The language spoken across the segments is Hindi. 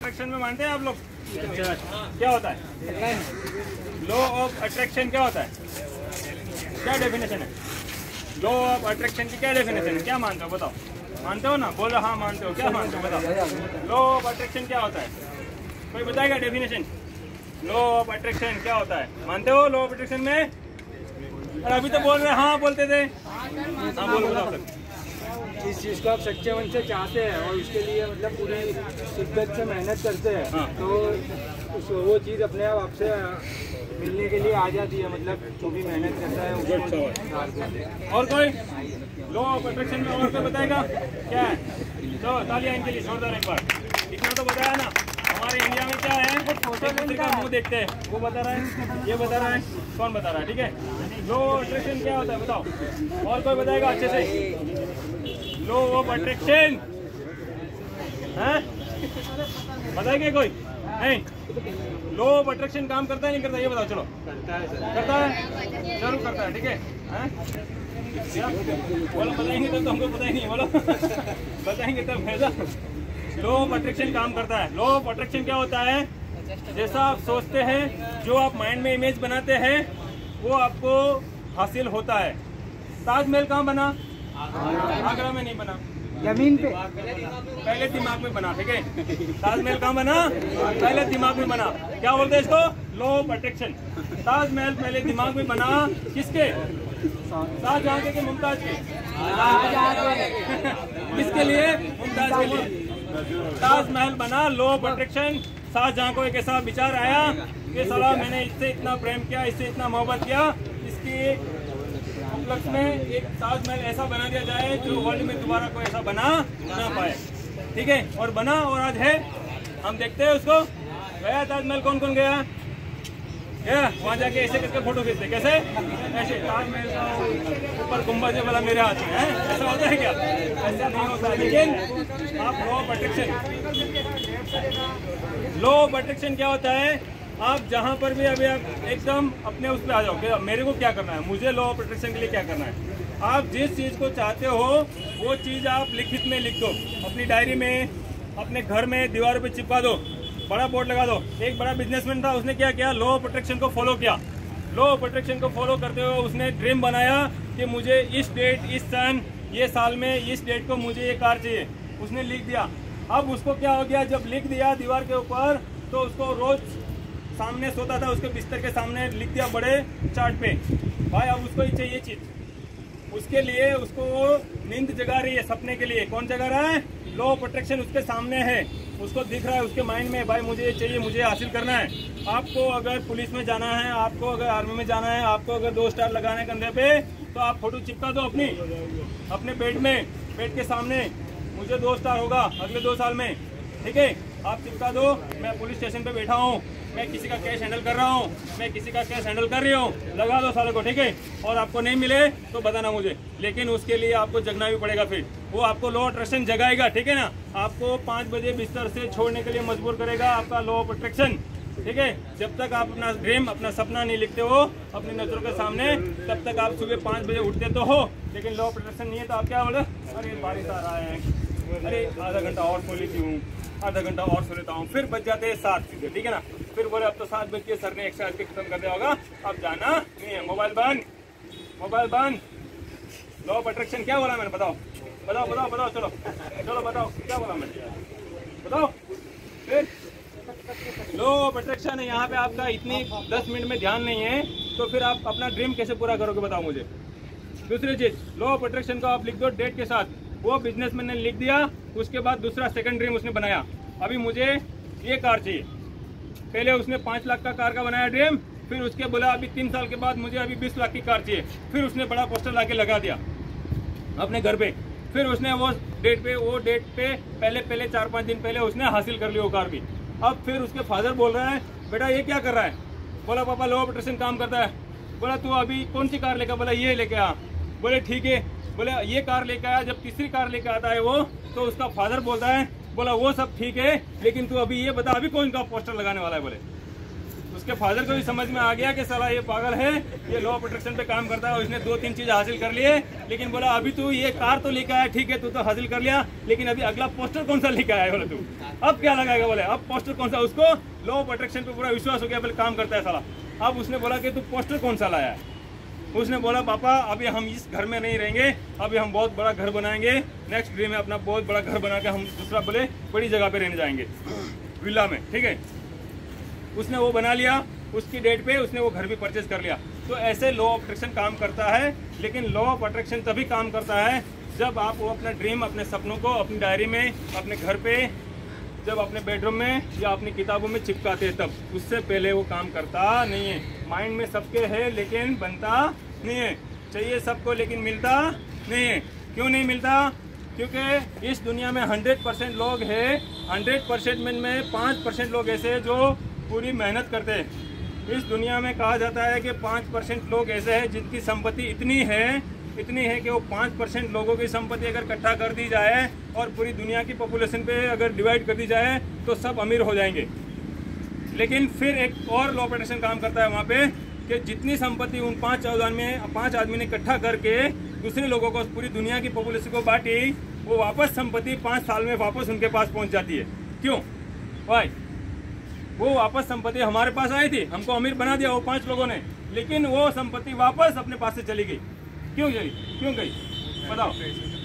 अट्रैक्शन में मानते हैं आप लोग? क्या होता है लॉ ऑफ अट्रैक्शन? क्या होता है, क्या डेफिनेशन है लॉ ऑफ अट्रैक्शन की? क्या डेफिनेशन है, क्या मानते हो बताओ? मानते हो ना, बोलो हाँ मानते हो। क्या मानते हो बताओ? लॉ ऑफ अट्रैक्शन क्या होता है, कोई बताएगा डेफिनेशन? लॉ ऑफ अट्रैक्शन क्या होता है, मानते हो लॉ ऑफ अट्रैक्शन में? और अभी तो बोल रहे हाँ बोलते थे। हाँ बोलो बताओ सर। इस चीज़ को आप सच्चे मन से चाहते हैं और उसके लिए मतलब पूरी शिद्दत से मेहनत करते हैं, हाँ। तो वो चीज़ अपने आप आपसे मिलने के लिए आ जाती है। मतलब जो भी मेहनत करता है उसको। और कोई लॉ ऑफ अट्रैक्शन में और कोई बताएगा क्या है? तो तालियां इनके लिए जोरदार एक बार। इतना तो बताया ना। हमारे इंडिया में क्या है, एक दूसरे का मुंह देखते हैं। वो बता रहा है, ये बता रहा है, कौन बता रहा है? ठीक है, लॉ ऑफ अट्रैक्शन क्या होता है बताओ? और कोई बताएगा अच्छे से? लॉ ऑफ अट्रैक्शन है, बताएंगे कोई? नहीं, लॉ ऑफ अट्रैक्शन काम करता है नहीं करता ये बताओ? चलो करता है सर। करता है, जरूर करता है। ठीक है, बोलो बताएंगे तब तो हमको पता ही नहीं है। बोलो बताएंगे तब भेजा। लॉ ऑफ अट्रैक्शन काम करता है। लॉ ऑफ अट्रैक्शन क्या होता है, जैसा आप सोचते हैं, जो आप माइंड में इमेज बनाते हैं, वो आपको हासिल होता है। ताजमहल कहाँ बना? आगरा में नहीं बना, जमीन पे पहले दिमाग में बना। ठीक है, ताजमहल कहाँ बना? पहले दिमाग में बना। क्या बोलते हैं इसको? Law of attraction. ताजमहल पहले दिमाग में बना, किसके? शाहजहां के मुमताज के? किसके लिए? मुमताज के लिए। ताजमहल बना, लॉ ऑफ अट्रैक्शन। शाहजहां को एक ऐसा विचार आया कि साला मैंने इससे इतना प्रेम किया, इससे इतना मोहब्बत किया, इसके उपलक्ष्य में एक ताजमहल ऐसा बना दिया जाए जो वर्ल्ड में दोबारा कोई ऐसा बना ना पाए। ठीक है, और बना, और आज है, हम देखते हैं उसको। गया ताजमहल, कौन कौन गया? वहाँ जाके ऐसे करके फोटो खींचते, कैसे? ऐसे ताजमहल का ऊपर गुंबद वाला मेरे हाथ में है, ऐसा होता है क्या? ऐसा नहीं होता। लेकिन आप law of attraction, law of attraction क्या होता है, आप जहाँ पर भी अभी आप एकदम अपने उस पर आ जाओ कि मेरे को क्या करना है, मुझे लॉ ऑफ अट्रैक्शन के लिए क्या करना है। आप जिस चीज़ को चाहते हो वो चीज़ आप लिखित में लिख दो, अपनी डायरी में, अपने घर में दीवारों पे चिपका दो, बड़ा बोर्ड लगा दो। एक बड़ा बिजनेसमैन था, उसने क्या किया? लॉ ऑफ अट्रैक्शन को फॉलो किया। लॉ ऑफ अट्रैक्शन को फॉलो करते हुए उसने ड्रीम बनाया कि मुझे इस डेट, इस सन, ये साल में, इस डेट को मुझे ये कार चाहिए। उसने लिख दिया। अब उसको क्या हो गया, जब लिख दिया दीवार के ऊपर, तो उसको रोज सामने सोता था, उसके बिस्तर के सामने लिख दिया बड़े चार्ट पे, भाई अब उसको ही चाहिए चीज। उसके लिए उसको नींद जगा रही है, सपने के लिए। कौन जगा रहा है? लॉ ऑफ अट्रैक्शन उसके सामने है, उसको दिख रहा है उसके माइंड में, भाई मुझे ये चाहिए, मुझे हासिल करना है। आपको अगर पुलिस में जाना है, आपको अगर आर्मी में जाना है, आपको अगर 2 स्टार लगाने कंधे पे, तो आप फोटो चिपका दो अपने बेड में, बेड के सामने, मुझे 2 स्टार होगा अगले 2 साल में। ठीक है, आप चिपका दो, मैं पुलिस स्टेशन पे बैठा हूँ, मैं किसी का केस हैंडल कर रहा हूँ, मैं किसी का केस हैंडल कर रही हूँ, लगा दो सालों को। ठीक है, और आपको नहीं मिले तो बताना मुझे, लेकिन उसके लिए आपको जगना भी पड़ेगा। फिर वो आपको लॉ ऑफ अट्रैक्शन जगाएगा। ठीक है ना, आपको 5 बजे बिस्तर से छोड़ने के लिए मजबूर करेगा आपका लॉ ऑफ अट्रैक्शन। ठीक है, जब तक आप अपना ड्रीम, अपना सपना नहीं लिखते हो अपनी नजरों के सामने, तब तक आप सुबह 5 बजे उठते तो हो, लेकिन लॉ ऑफ अट्रैक्शन नहीं है तो आप क्या बोले? अरे बारिश आ रहा है, अरे आधा घंटा और सो लेती हूँ, आधा घंटा और सो लेता हूँ, फिर बच जाते हैं 7 सीधे। ठीक है ना, फिर बोले अब तो 7 बज के सर ने एक्स्ट्रा खत्म कर दिया होगा, अब जाना नहीं है, मोबाइल बंद, मोबाइल बंद। लॉ ऑफ अट्रैक्शन क्या बोला मैंने? बताओ बताओ बताओ बताओ, चलो चलो बताओ क्या बोला मैंने, बताओ। फिर लॉ ऑफ अट्रैक्शन है, यहाँ पे आपका इतनी 10 मिनट में ध्यान नहीं है, तो फिर आप अपना ड्रीम कैसे पूरा करोगे बताओ मुझे। दूसरी चीज, लॉ ऑफ अट्रैक्शन को आप लिख दो डेट के साथ। वो बिजनेसमैन ने लिख दिया, उसके बाद दूसरा सेकंड ड्रीम उसने बनाया, अभी मुझे ये कार चाहिए। पहले उसने 5 लाख का कार का बनाया ड्रीम, फिर उसके बोला अभी 3 साल के बाद मुझे अभी 20 लाख की कार चाहिए, फिर उसने बड़ा पोस्टर लाके लगा दिया अपने घर पे। फिर उसने वो डेट पे पहले 4-5 दिन पहले उसने हासिल कर ली वो कार भी। अब फिर उसके फादर बोल रहे हैं, बेटा ये क्या कर रहा है? बोला पापा लॉ ऑफ अट्रैक्शन काम करता है। बोला तू अभी कौन सी कार लेकर? बोला ये लेके आ। बोले ठीक है। बोले ये कार लेकर आया। जब तीसरी कार लेकर आता है वो, तो उसका फादर बोलता है, बोला वो सब ठीक है, लेकिन तू अभी ये बता अभी कौन का पोस्टर लगाने वाला है? बोले उसके फादर को भी समझ में आ गया कि साला ये पागल है, ये लॉ प्रोटेक्शन पे काम करता है, और इसने 2-3 चीज हासिल कर लिए। लेकिन बोला अभी तू ये कार तो लेकर आया, ठीक है तू तो हासिल कर लिया, लेकिन अभी अगला पोस्टर कौन सा लेकर आया बोले तू, अब क्या लगाएगा बोले, अब पोस्टर कौन सा। उसको लॉ प्रोटेक्शन पे पूरा विश्वास हो गया, बोले काम करता है साला। अब उसने बोला कि तू पोस्टर कौन सा लाया है। उसने बोला पापा अभी हम इस घर में नहीं रहेंगे, अभी हम बहुत बड़ा घर बनाएंगे, नेक्स्ट ड्रीम में अपना बहुत बड़ा घर बना के हम दूसरा बोले बड़ी जगह पे रहने जाएंगे, विला में, ठीक है। उसने वो बना लिया, उसकी डेट पे उसने वो घर भी परचेज कर लिया। तो ऐसे लॉ ऑफ अट्रैक्शन काम करता है। लेकिन लॉ ऑफ अट्रैक्शन तभी काम करता है जब आप वो अपना ड्रीम, अपने सपनों को अपनी डायरी में, अपने घर पे, जब अपने बेडरूम में या अपनी किताबों में चिपकाते हैं, तब। उससे पहले वो काम करता नहीं है। माइंड में सबके है लेकिन बनता नहीं है, चाहिए सबको लेकिन मिलता नहीं है। क्यों नहीं मिलता? क्योंकि इस दुनिया में 100% लोग हैं, 100% में 5% लोग ऐसे हैं जो पूरी मेहनत करते हैं। इस दुनिया में कहा जाता है कि 5% लोग ऐसे हैं जिनकी संपत्ति इतनी है कि वो 5% लोगों की संपत्ति अगर इकट्ठा कर दी जाए और पूरी दुनिया की पॉपुलेशन पे अगर डिवाइड कर दी जाए तो सब अमीर हो जाएंगे। लेकिन फिर एक और लॉ प्रोटेक्शन काम करता है वहाँ पे कि जितनी संपत्ति उन 5 आदमी ने इकट्ठा करके दूसरे लोगों को, पूरी दुनिया की पॉपुलेशन को बांटी, वो वापस संपत्ति 5 साल में वापस उनके पास पहुँच जाती है। क्यों भाई? वो वापस संपत्ति हमारे पास आई थी, हमको अमीर बना दिया वो 5 लोगों ने, लेकिन वो संपत्ति वापस अपने पास से चली गई। क्यों गई बताओ?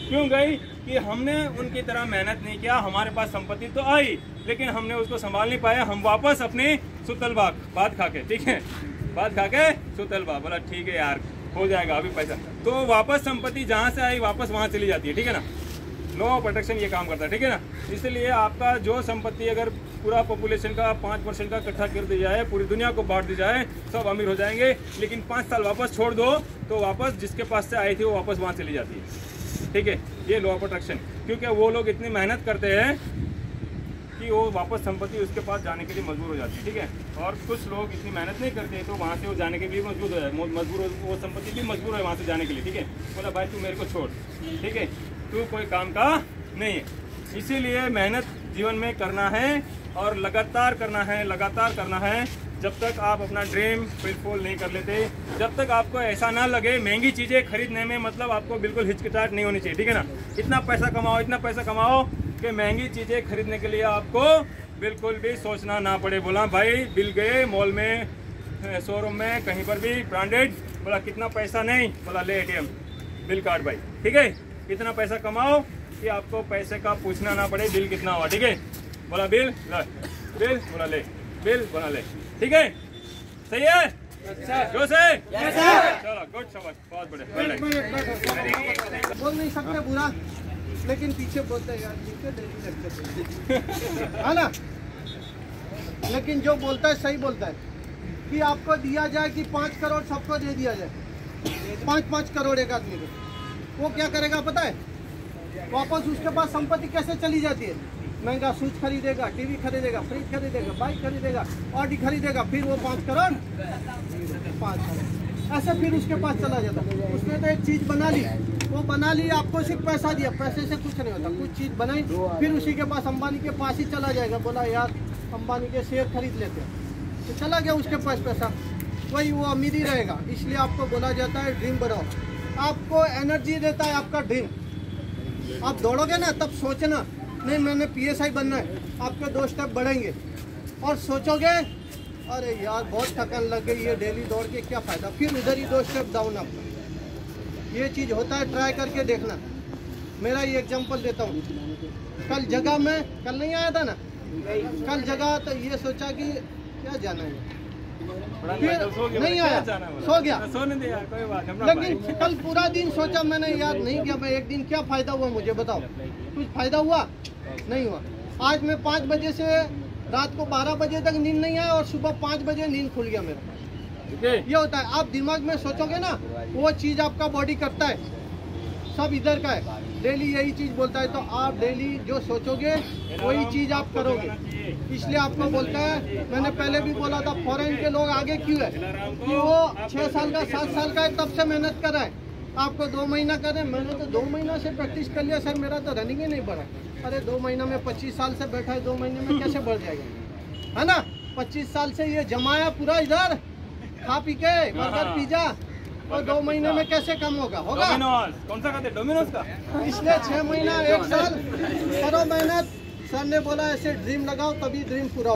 क्यों गई? कि हमने उनकी तरह मेहनत नहीं किया, हमारे पास संपत्ति तो आई लेकिन हमने उसको संभाल नहीं पाया। हम वापस अपनी सुतल बात खा के, ठीक है, बात खा के सुतल बात, बोला ठीक है यार हो जाएगा अभी पैसा, तो वापस संपत्ति जहाँ से आई वापस वहाँ चली जाती है, ठीक है ना। लॉ ऑफ अट्रैक्शन ये काम करता है, ठीक है ना। इसलिए आपका जो संपत्ति अगर पूरा पॉपुलेशन का 5% का इकट्ठा कर दी जाए, पूरी दुनिया को बांट दी जाए, सब अमीर हो जाएंगे। लेकिन 5 साल वापस छोड़ दो तो वापस जिसके पास से आई थी वो वापस वहाँ चली जाती है, ठीक है। ये लॉ ऑफ अट्रैक्शन, क्योंकि वो लोग इतनी मेहनत करते हैं कि वो वापस संपत्ति उसके पास जाने के लिए मजबूर हो जाती है, ठीक है। और कुछ लोग इतनी मेहनत नहीं करते तो वहाँ से वो जाने के लिए मजबूर हो जाए, वो संपत्ति भी मजबूर है वहाँ से जाने के लिए, ठीक है। बोला भाई तू मेरे को छोड़, ठीक है, तू कोई काम का नहीं है। इसीलिए मेहनत जीवन में करना है और लगातार करना है जब तक आप अपना ड्रीम फुलफिल नहीं कर लेते, जब तक आपको ऐसा ना लगे महंगी चीज़ें खरीदने में, मतलब आपको बिल्कुल हिचकिचाहट नहीं होनी चाहिए, ठीक है ना। इतना पैसा कमाओ कि महंगी चीज़ें खरीदने के लिए आपको बिल्कुल भी सोचना ना पड़े। बोला भाई बिल गए मॉल में, शोरूम में, कहीं पर भी ब्रांडेड, बोला कितना पैसा नहीं, बोला ले ATM बिल कार्ड भाई, ठीक है। इतना पैसा कमाओ कि आपको पैसे का पूछना ना पड़े बिल कितना हुआ, ठीक है। बोला बिल बोला ले, बिल बोला ले, ठीक है, सही है। जो से चलो गुड, शाबाश, बहुत बढ़िया। बोल नहीं सकते बुरा, लेकिन पीछे बोलते हैं यार है ना। लेकिन जो बोलता है सही बोलता है कि आपको दिया जाए कि 5 करोड़ सबको दे दिया जाए, 5-5 करोड़ एक आदमी को, वो क्या करेगा पता है? वापस उसके पास संपत्ति कैसे चली जाती है? महंगा शूज खरीदेगा, टीवी खरीदेगा, फ्रिज खरीदेगा, बाइक खरीदेगा, ऑडी खरीदेगा, फिर वो 5 करोड़ ऐसे फिर उसके पास चला जाता। उसने तो एक चीज बना ली, वो बना ली, आपको सिर्फ पैसा दिया, पैसे से कुछ नहीं होता। कुछ चीज बनाई फिर उसी के पास, अंबानी के पास ही चला जाएगा। बोला यार अंबानी के शेयर खरीद लेते हैं, तो चला गया उसके पास पैसा, वही वो अमीर ही रहेगा। इसलिए आपको बोला जाता है ड्रीम बनाओ। आपको एनर्जी देता है आपका ड्रीम। आप दौड़ोगे ना तब सोचना नहीं मैंने PSI बनना है, आपके 2 स्टेप बढ़ेंगे और सोचोगे अरे यार बहुत थकान लग गई है, डेली दौड़ के क्या फ़ायदा, फिर उधर ही 2 स्टेप डाउन आपका। ये चीज़ होता है, ट्राई करके देखना। मेरा ये एग्जांपल देता हूँ। कल जगह में, कल नहीं आया था ना, कल जगह तो ये सोचा कि क्या जाना है, फिर नहीं आया, सो गया, सोने दिया, कोई बात नहीं। लेकिन कल पूरा दिन सोचा मैंने यार नहीं गया मैं, एक दिन क्या फ़ायदा हुआ मुझे बताओ? कुछ फ़ायदा हुआ नहीं हुआ। आज मैं 5 बजे से रात को 12 बजे तक नींद नहीं आया और सुबह 5 बजे नींद खुल गया मेरा। ये होता है, आप दिमाग में सोचोगे ना वो चीज़ आपका बॉडी करता है, सब इधर का है, डेली यही चीज़ बोलता है, तो आप डेली जो सोचोगे वही चीज़ आप करोगे। इसलिए आपको बोलता है, मैंने पहले भी बोला था फॉरेन के लोग आगे क्यों है, कि वो 6 साल का 7 साल का है तब से मेहनत कर रहा है। आपको 2 महीना करें, मैंने तो 2 महीना से प्रैक्टिस कर लिया सर, मेरा तो रनिंग ही नहीं बढ़ा। अरे 2 महीना में 25 साल से बैठा है, 2 महीने में कैसे बढ़ जाएगा, है ना। 25 साल से ये जमाया पूरा इधर खा पी के बर्गर पिज्जा, और 2 महीने में कैसे कम होगा? डोमिनोज कौन सा खाते? डोमिनोज का। इसलिए 6 महीना 1 साल करो मेहनत। सर ने बोला ऐसे ड्रीम लगाओ तभी ड्रीम पूरा